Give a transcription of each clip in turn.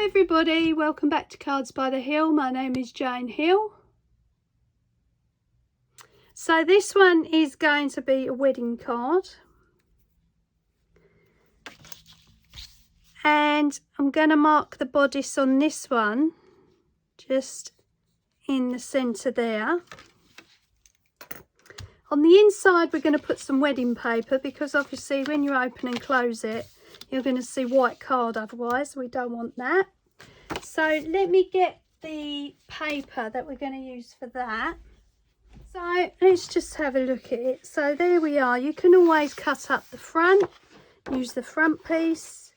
Hello everybody, welcome back to Cards by the Hill. My name is Jane Hill. So this one is going to be a wedding card. And I'm going to mark the bodice on this one, just in the centre there. On the inside we're going to put some wedding paper, because obviously when you open and close it, you're going to see white card, otherwise we don't want that. So let me get the paper that we're going to use for that. So let's just have a look at it. So there we are. You can always cut up the front, use the front piece.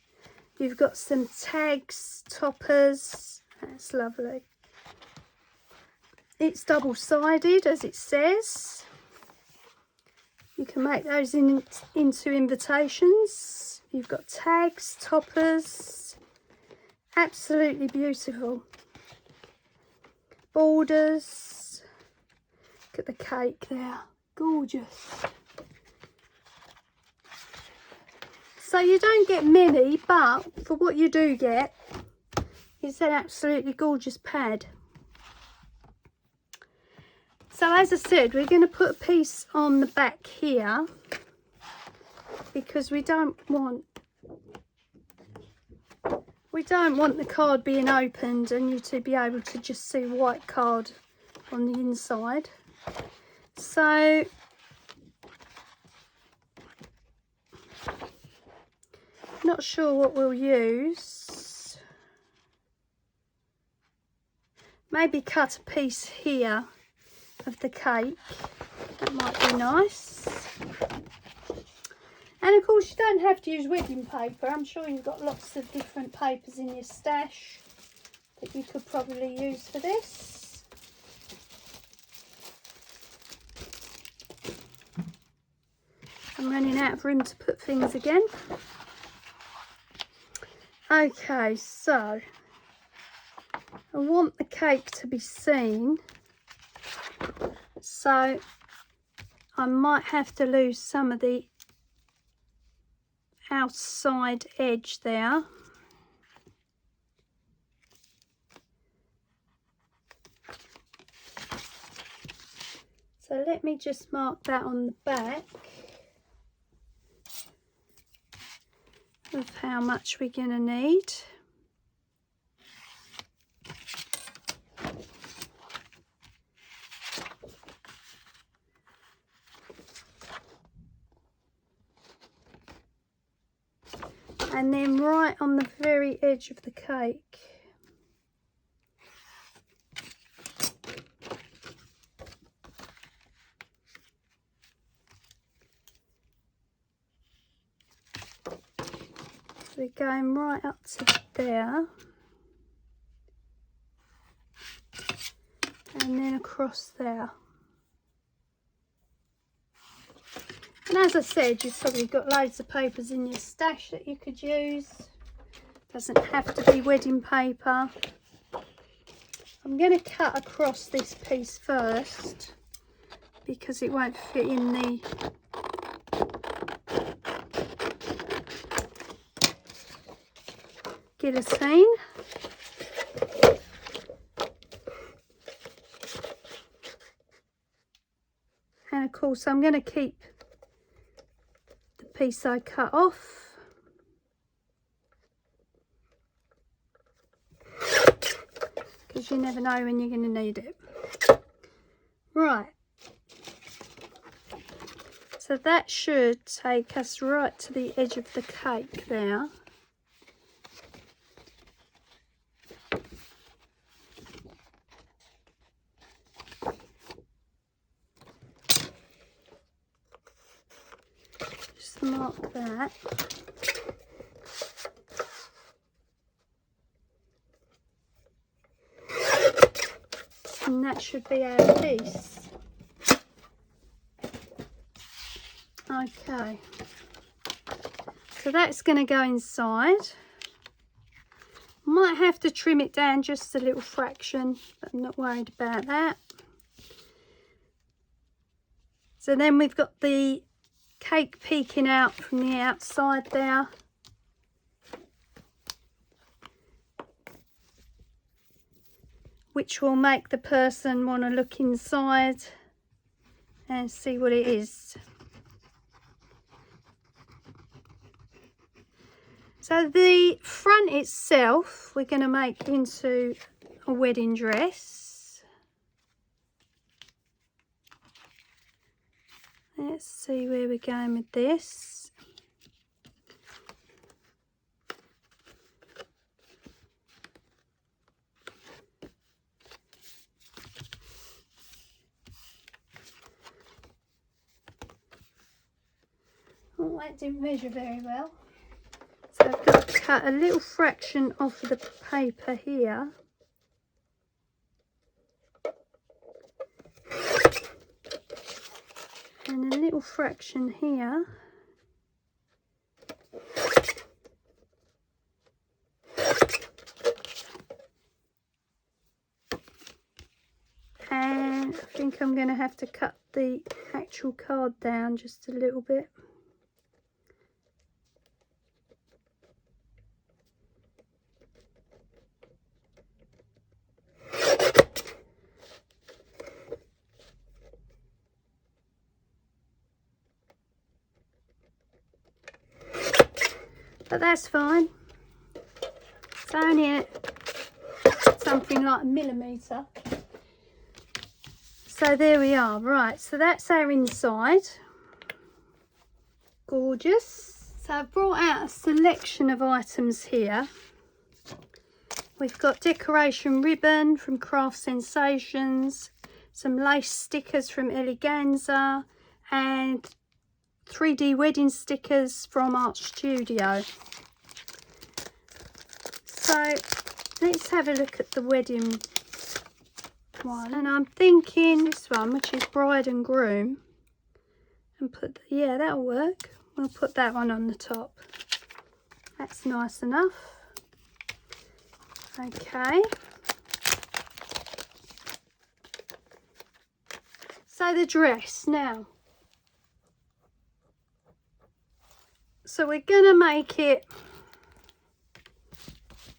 You've got some tags, toppers. That's lovely. It's double-sided, as it says. You can make those into invitations. You've got tags, toppers. Absolutely beautiful. Borders. Look at the cake there. Gorgeous. So you don't get many, but for what you do get, it's an absolutely gorgeous pad. So as I said, we're going to put a piece on the back here, because we don't want the card being opened and you to be able to just see white card on the inside. So not sure what we'll use. Maybe cut a piece here of the cake. That might be nice. And of course you don't have to use wedding paper. I'm sure you've got lots of different papers in your stash that you could probably use for this. I'm running out of room to put things again. Okay, so I want the cake to be seen, so I might have to lose some of the outside edge there. So let me just mark that on the back of how much we're going to need. And then right on the very edge of the cake, we're going right up to there, and then across there. And as I said, you've probably got loads of papers in your stash that you could use. Doesn't have to be wedding paper. I'm going to cut across this piece first, because it won't fit in the guillotine. And of course I'm going to keep the piece I cut off, because you never know when you're going to need it. Right, so that should take us right to the edge of the cake there. Just mark that. And that should be our piece. Okay, so that's going to go inside. Might have to trim it down just a little fraction, but I'm not worried about that. So then we've got the cake peeking out from the outside there. which will make the person want to look inside and see what it is. So the front itself we're going to make into a wedding dress. Let's see where we're going with this. Oh, that didn't measure very well. So I've got to cut a little fraction off of the paper here. And a little fraction here. And I think I'm going to have to cut the actual card down just a little bit. But that's fine. It's only something like 1 millimetre. So there we are. Right, so that's our inside. Gorgeous. So I've brought out a selection of items here. We've got decoration ribbon from Craft Sensations, some lace stickers from Eleganza, and 3D wedding stickers from Art Studio. So let's have a look at the wedding one, and I'm thinking this one, which is bride and groom, and put, yeah, that'll work. We'll put that one on the top. That's nice enough. Okay, so the dress now. So we're gonna make it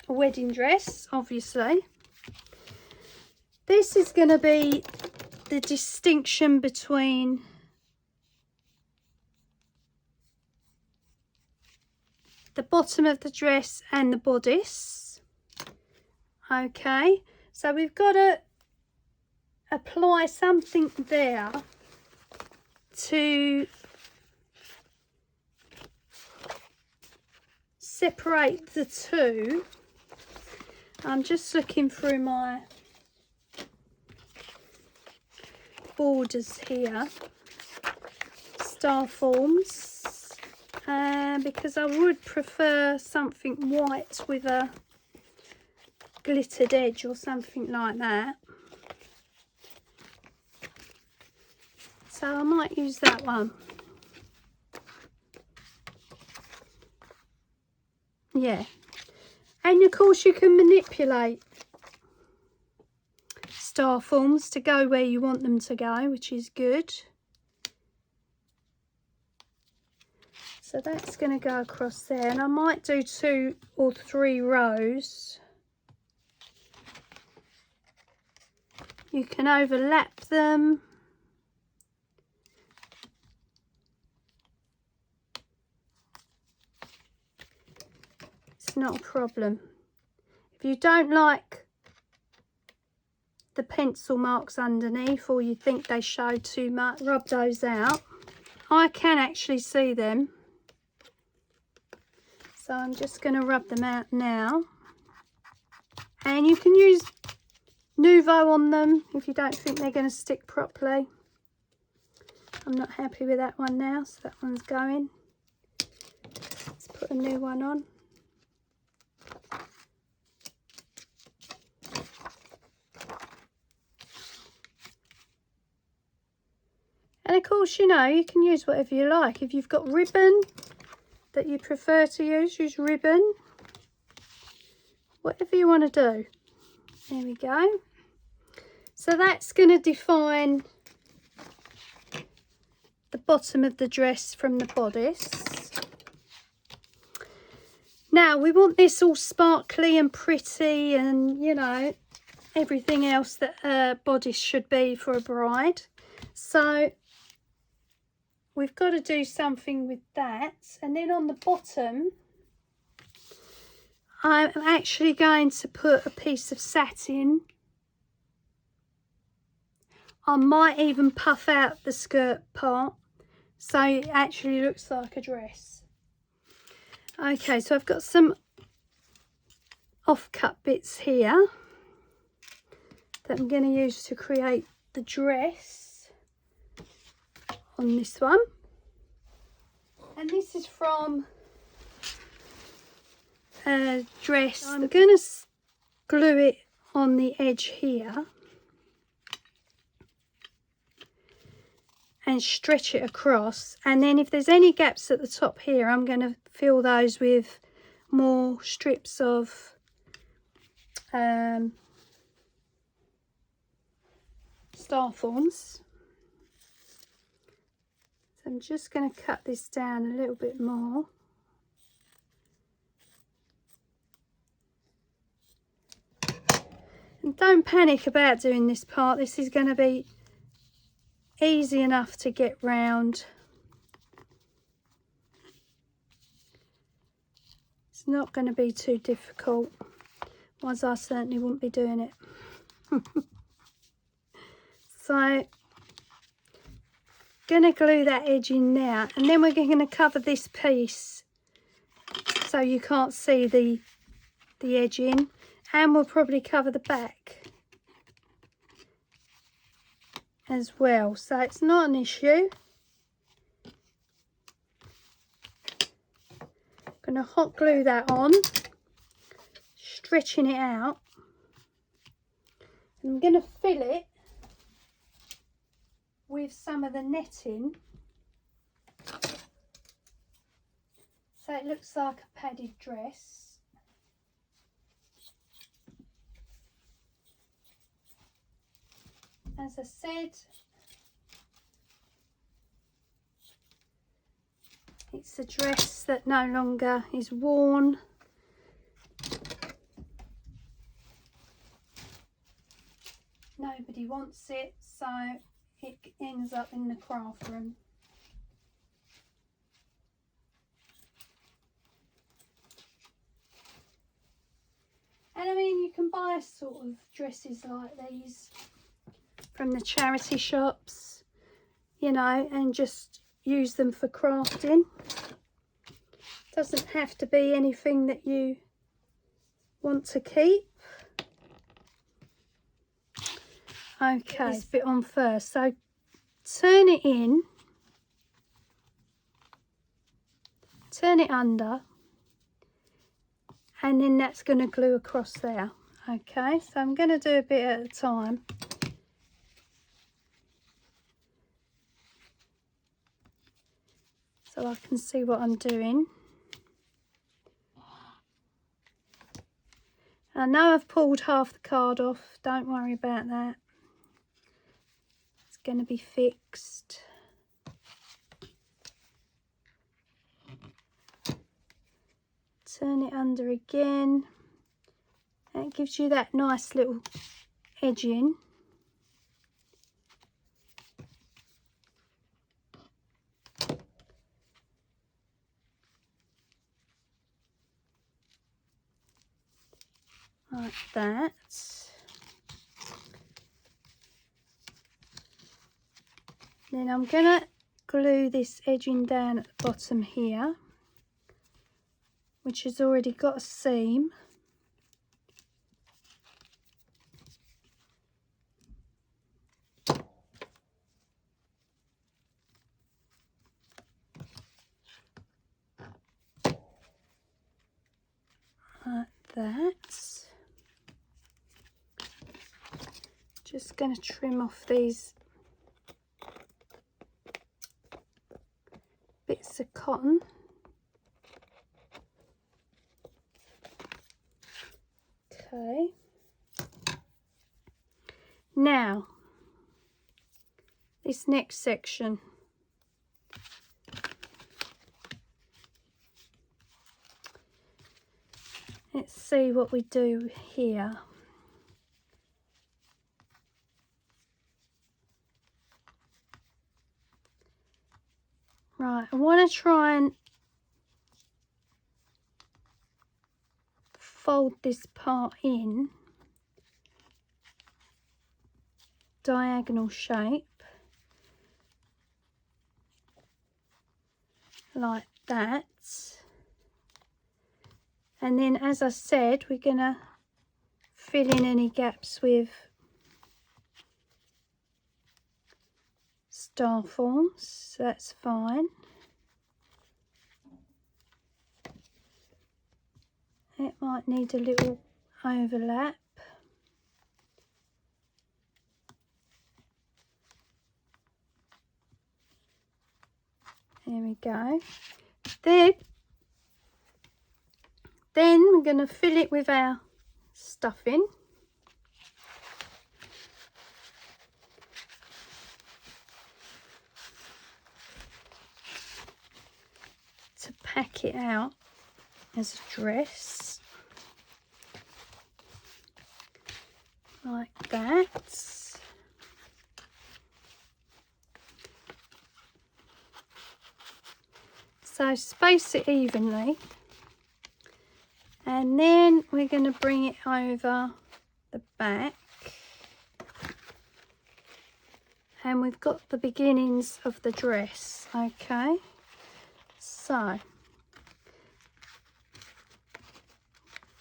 a wedding dress, obviously. This is gonna be the distinction between the bottom of the dress and the bodice. Okay, so we've got to apply something there to separate the two. I'm just looking through my borders here, star forms, because I would prefer something white with a glittered edge or something like that. So I might use that one. Yeah, and of course you can manipulate star forms to go where you want them to go, which is good. So that's going to go across there, and I might do 2 or 3 rows. You can overlap them. It's not a problem. If you don't like the pencil marks underneath, or you think they show too much, rub those out. I can actually see them, so I'm just going to rub them out now. And you can use Nuvo on them if you don't think they're going to stick properly. I'm not happy with that one now, so that one's going. Let's put a new one on. And of course, you know, you can use whatever you like. If you've got ribbon that you prefer to use ribbon. Whatever you want to do. There we go. So that's going to define the bottom of the dress from the bodice. Now we want this all sparkly and pretty and, you know, everything else that a bodice should be for a bride. So we've got to do something with that. And then on the bottom, I'm actually going to put a piece of satin. I might even puff out the skirt part so it actually looks like a dress. Okay, so I've got some off-cut bits here that I'm going to use to create the dress on this one. And this is from a dress. I'm going to glue it on the edge here and stretch it across, and then if there's any gaps at the top here, I'm going to fill those with more strips of star thorns. So I'm just going to cut this down a little bit more. And don't panic about doing this part. This is going to be easy enough to get round. It's not going to be too difficult. Otherwise I certainly wouldn't be doing it. So going to glue that edge in now, and then we're going to cover this piece so you can't see the edge in, and we'll probably cover the back as well, so it's not an issue. I'm going to hot glue that on, stretching it out, and I'm going to fill it with some of the netting so it looks like a padded dress. As I said, it's a dress that no longer is worn. Nobody wants it, so it ends up in the craft room. And I mean, you can buy sort of dresses like these from the charity shops, you know, and just use them for crafting. Doesn't have to be anything that you want to keep. Okay, this bit on first, so turn it in, turn it under, and then that's going to glue across there. Okay, so I'm going to do a bit at a time. So I can see what I'm doing. I know I've pulled half the card off, don't worry about that. It's going to be fixed. Turn it under again. And it gives you that nice little edging. Like that. Then I'm going to glue this edging down at the bottom here, which has already got a seam. Like that. Just going to trim off these bits of cotton. Okay. Now, this next section. Let's see what we do here. Right, I want to try and fold this part in diagonal shape like that, and then as I said, we're gonna fill in any gaps with star forms. That's fine. It might need a little overlap. There we go. Then we're going to fill it with our stuffing. To pack it out as a dress. Like that. So space it evenly. And then we're going to bring it over the back. And we've got the beginnings of the dress, okay? So,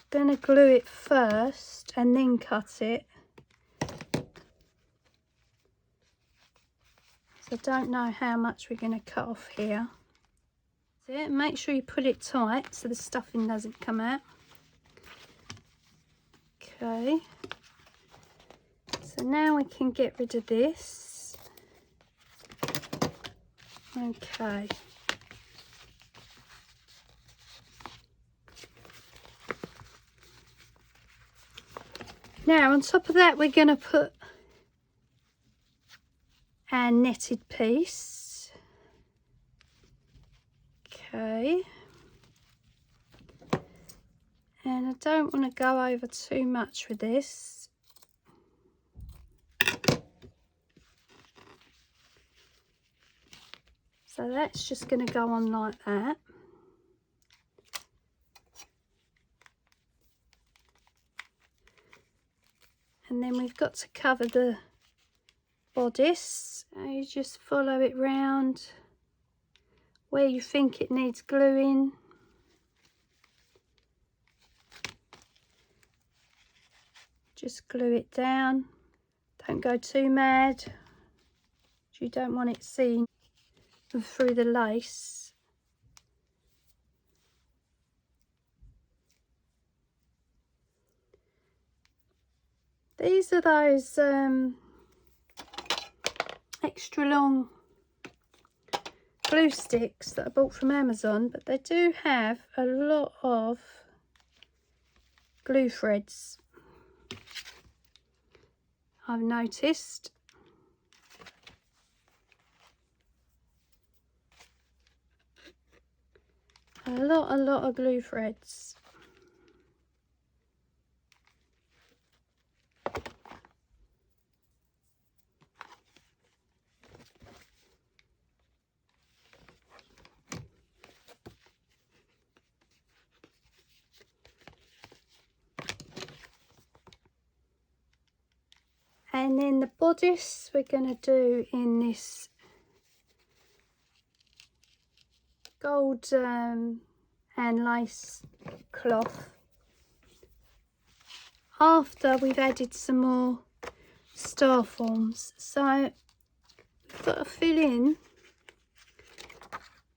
going to glue it first and then cut it. So I don't know how much we're going to cut off here. That's it. Make sure you put it tight so the stuffing doesn't come out. Okay. So now we can get rid of this. Okay. Now on top of that we're going to put our netted piece. Okay. And I don't want to go over too much with this. So that's just going to go on like that. And then we've got to cover the bodice. You just follow it round where you think it needs gluing. Just glue it down. Don't go too mad. You don't want it seen through the lace. These are those extra long glue sticks that I bought from Amazon, but they do have a lot of glue threads, I've noticed. A lot of glue threads. And then the bodice we're going to do in this gold and lace cloth after we've added some more star forms. So we've got to fill in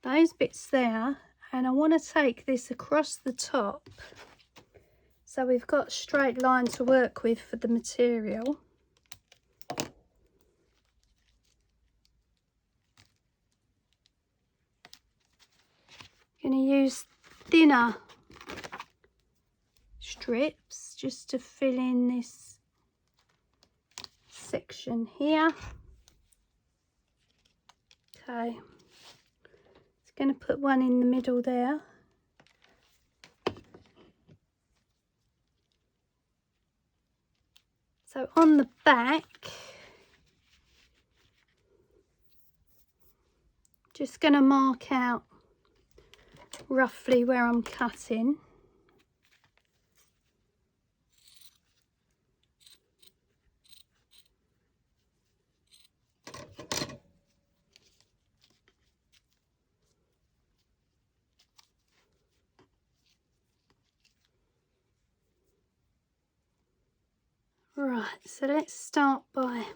those bits there, and I want to take this across the top so we've got a straight line to work with for the material. Going to use thinner strips just to fill in this section here. Okay, it's going to put one in the middle there. So on the back, Just going to mark out roughly where I'm cutting. Right, so let's start by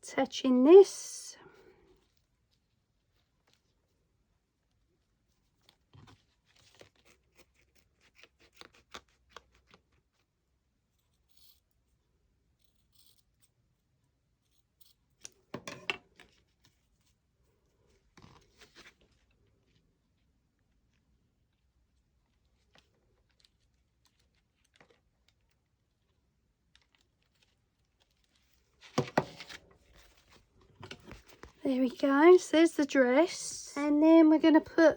attaching this. There we go, so there's the dress, and then we're going to put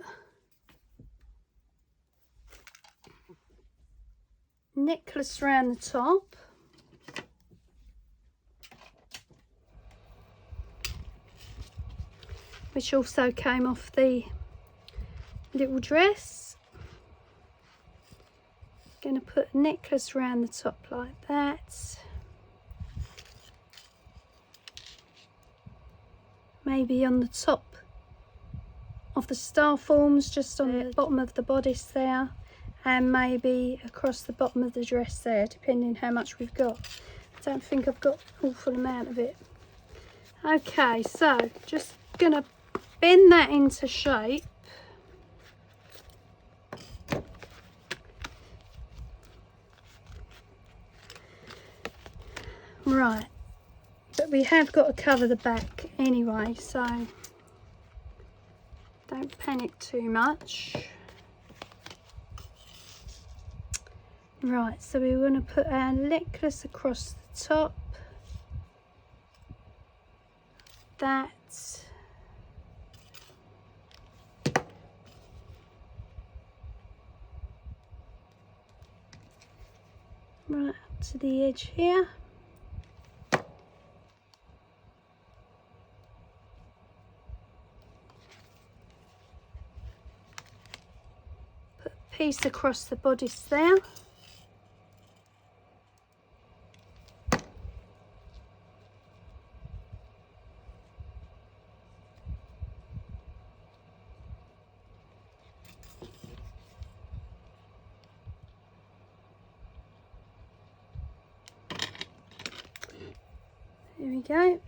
necklace around the top, which also came off the little dress. Going to put a necklace around the top like that. Maybe on the top of the star forms, just on the bottom of the bodice there, and maybe across the bottom of the dress there, depending how much we've got. I don't think I've got an awful amount of it. Okay, so just gonna bend that into shape. Right, but we have got to cover the back anyway, so don't panic too much. Right, so we want to put our necklace across the top. That. Right up to the edge here. Put a piece across the bodice there. There we go.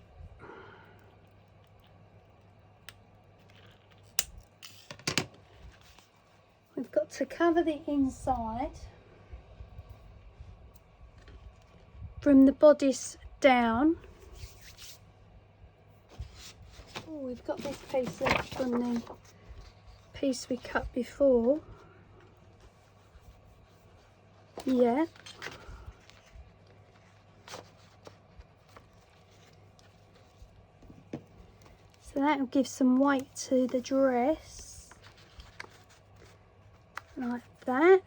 We've got to cover the inside from the bodice down. Oh, we've got this piece left from the piece we cut before. Yeah. So that will give some weight to the dress, like that.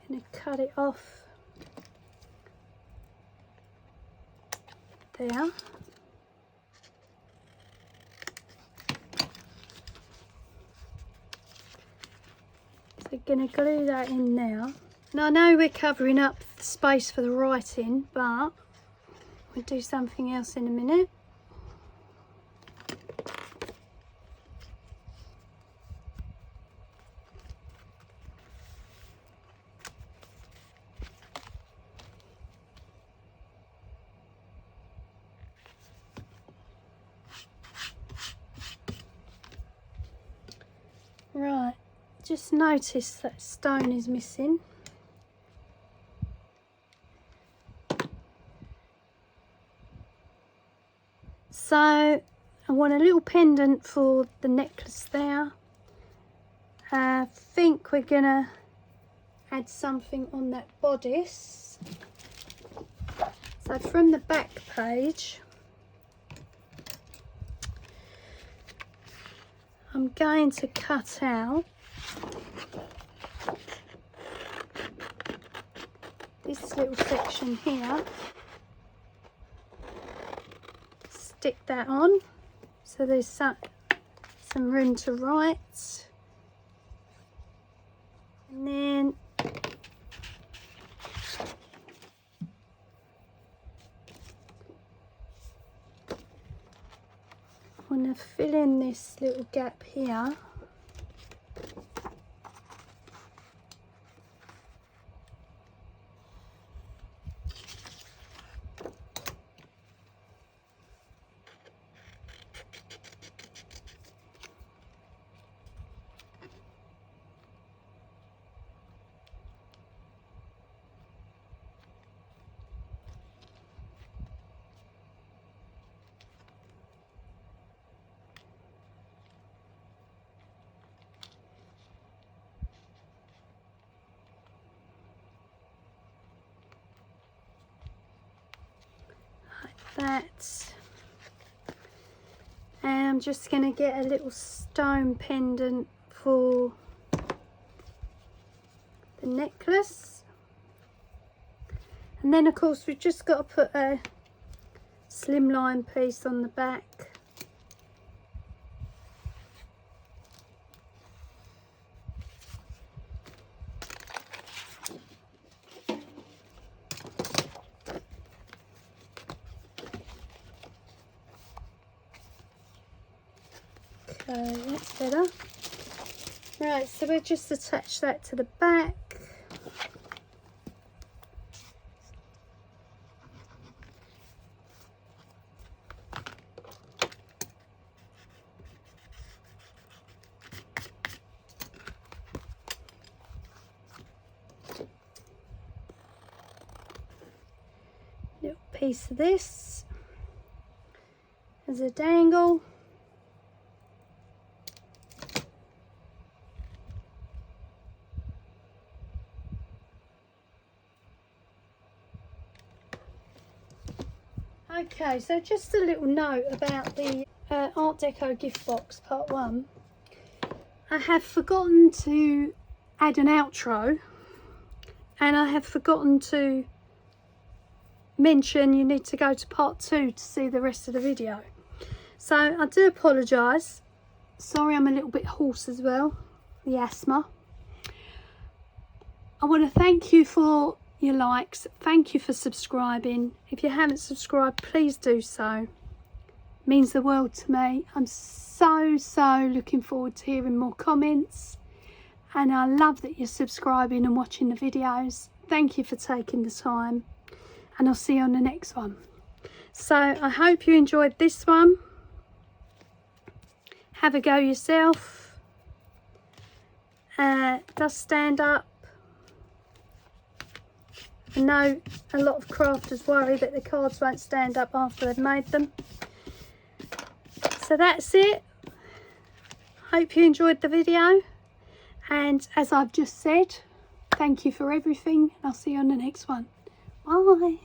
I'm going to cut it off there. So going to glue that in now. Now I know we're covering up the space for the writing, but we'll do something else in a minute. Right, just notice that stone is missing. So I want a little pendant for the necklace there. I think we're gonna add something on that bodice. So from the back page, I'm going to cut out this little section here. Stick that on. so there's some room to write. And then I'm going to fill in this little gap here. That, and I'm just going to get a little stone pendant for the necklace, and then of course we've just got to put a slimline piece on the back. So that's better. Right, so we'll just attach that to the back. Little piece of this as a dangle. Okay, so just a little note about the Art Deco gift box part 1. I have forgotten to add an outro, and I have forgotten to mention you need to go to part 2 to see the rest of the video. So I do apologise. Sorry I'm a little bit hoarse as well, the asthma. I want to thank you for your likes, thank you for subscribing. If you haven't subscribed, please do so. It means the world to me. I'm so looking forward to hearing more comments, and I love that you're subscribing and watching the videos. Thank you for taking the time, and I'll see you on the next one. So I hope you enjoyed this one. Have a go yourself. Does stand up. I know a lot of crafters worry that the cards won't stand up after they've made them. So that's it. Hope you enjoyed the video. And as I've just said, thank you for everything. I'll see you on the next one. Bye.